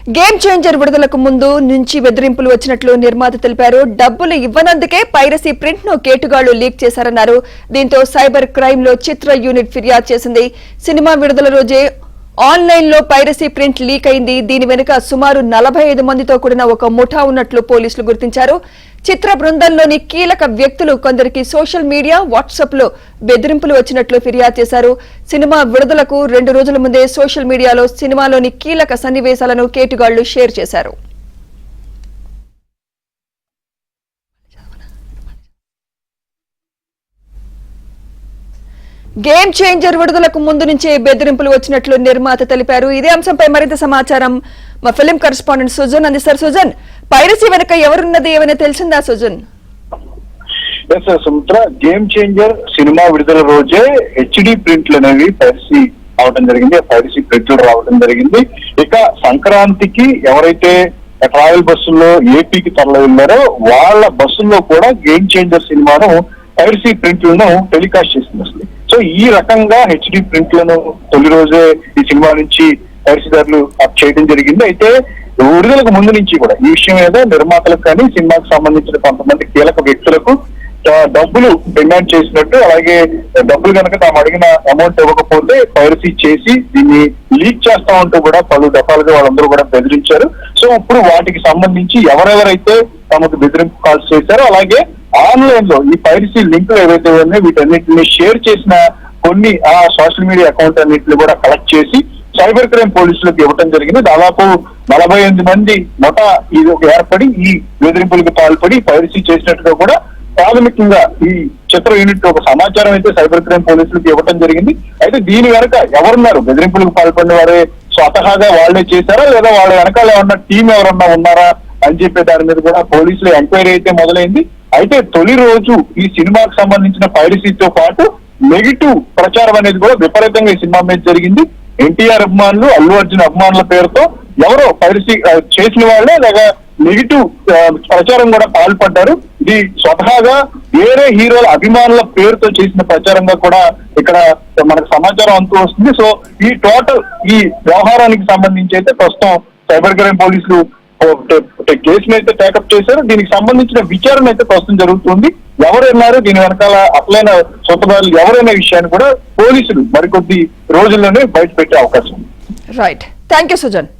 Game changer విడుదలకు ముందు నుంచి బెదిరింపులు వచ్చినట్లు నిర్మాత తెలిపారు. డబ్బులు ఇవ్వనందుకే పైరసీ ప్రింట్ ను కేటుగాళ్లు లీక్ చేశారన్నారు. దీంతో సైబర్ క్రైమ్ లో చిత్ర యూనిట్ ఫిర్యాదు చేసింది. సినిమా విడుదల రోజే ఆన్లైన్ లో పైరసీ ప్రింట్ లీక్ అయింది. దీని వెనుక సుమారు 45 మందితో కూడిన ఒక ముఠా ఉన్నట్లు పోలీసులు గుర్తించారు. చిత్ర బృందంలోని కీలక వ్యక్తులు కొందరికి సోషల్ మీడియా, వాట్సాప్ లో బెదిరింపులు వచ్చినట్లు ఫిర్యాదు చేశారు. సినిమా విడుదలకు 2 రోజుల ముందే సోషల్ మీడియాలో సినిమాలోని కీలక సన్నివేశాలను కేటుగాళ్లు షేర్ చేశారు. గేమ్ చేంజర్ విడుదలకు ముందు నుంచే బెదిరింపులు వచ్చినట్లు నిర్మాత తెలిపారు. ఇదే అంశంపై మరింత సమాచారం మా ఫిలిం కరెస్పాండెంట్ సుజన్ అందిస్తారు. సుజన్, పైరసీ వెనుక ఎవరున్నది ఏమైనా తెలిసిందా Sujan? Sumitra, game changer cinema విడుదల రోజే హెచ్డి ప్రింట్లు అనేవి పైరసీ అవడం జరిగింది. పైరసీ ప్రింట్లు రావడం జరిగింది. ఇక సంక్రాంతికి ఎవరైతే ట్రావెల్ బస్సుల్లో ఏపీకి తరలి వెళ్లారో వాళ్ళ బస్సుల్లో కూడా గేమ్ చేంజర్ సినిమాను పైరసీ ప్రింట్లను టెలికాస్ట్ చేసింది. అసలు సో ఈ రకంగా హెచ్డి ప్రింట్లను తొలి రోజే ఈ సినిమా నుంచి పైరసీదారులు చేయడం జరిగింది. అయితే విడుదలకు ముందు నుంచి కూడా ఈ విషయం మీద నిర్మాతలకు కానీ సినిమాకు సంబంధించిన కొంతమంది కీలక వ్యక్తులకు డబ్బులు డిమాండ్ చేసినట్టు, అలాగే డబ్బులు కనుక తాము అడిగిన అమౌంట్ ఇవ్వకపోతే పైరసీ చేసి దీన్ని లీక్ చేస్తా ఉంటూ కూడా పలు దఫాలుగా వాళ్ళందరూ కూడా బెదిరించారు. సో ఇప్పుడు వాటికి సంబంధించి ఎవరెవరైతే తమకు బెదిరింపు కాల్స్ చేశారో, అలాగే ఆన్లైన్ లో ఈ పైరసీ లింకులు ఏవైతే ఉన్నాయో వీటన్నిటిని షేర్ చేసిన కొన్ని ఆ సోషల్ మీడియా అకౌంట్ అన్నింటిని కూడా కలెక్ట్ చేసి సైబర్ క్రైమ్ పోలీసులకు ఇవ్వడం జరిగింది. దాదాపు 48 మంది మొత్తం ఇది ఏర్పడి ఈ బెదిరింపులకు పాల్పడి పైరసీ చేసినట్టుగా కూడా ప్రాథమికంగా ఈ చిత్ర యూనిట్ ఒక సమాచారం అయితే సైబర్ క్రైమ్ పోలీసులకు ఇవ్వడం జరిగింది. అయితే దీని వెనక ఎవరున్నారు, బెదిరింపులకు పాల్పడిన వారే స్వతహాగా వాళ్లే చేశారా లేదా వాళ్ళ వెనకాల ఏమన్నా టీం ఎవరన్నా ఉన్నారా అని చెప్పే దాని మీద కూడా పోలీసులు ఎంక్వైరీ అయితే మొదలైంది. అయితే తొలి రోజు ఈ సినిమాకు సంబంధించిన పైరసీతో పాటు నెగిటివ్ ప్రచారం అనేది కూడా విపరీతంగా ఈ సినిమా మీద జరిగింది. ఎన్టీఆర్ అభిమానులు, అల్లు అర్జున్ అభిమానుల పేరుతో ఎవరో పైరసీ చేసిన వాళ్ళే లేదా నెగిటివ్ ప్రచారం కూడా పాల్పడ్డారు. ఇది స్వతహాగా వేరే హీరోల అభిమానుల పేరుతో చేసిన ప్రచారంగా కూడా ఇక్కడ మనకు సమాచారం అంతూ వస్తుంది. సో ఈ టోటల్ ఈ వ్యవహారానికి సంబంధించి అయితే ప్రస్తుతం సైబర్ క్రైమ్ పోలీసులు కేసును అయితే టేకప్ చేశారు. దీనికి సంబంధించిన విచారణ అయితే ప్రస్తుతం జరుగుతుంది. ఎవరున్నారు దీని వెనకాల అసలైన సొంతదారులు ఎవరైన విషయాన్ని కూడా పోలీసులు మరికొద్ది రోజుల్లోనే బయట పెట్టే అవకాశం ఉంది. Right, thank you Sujan.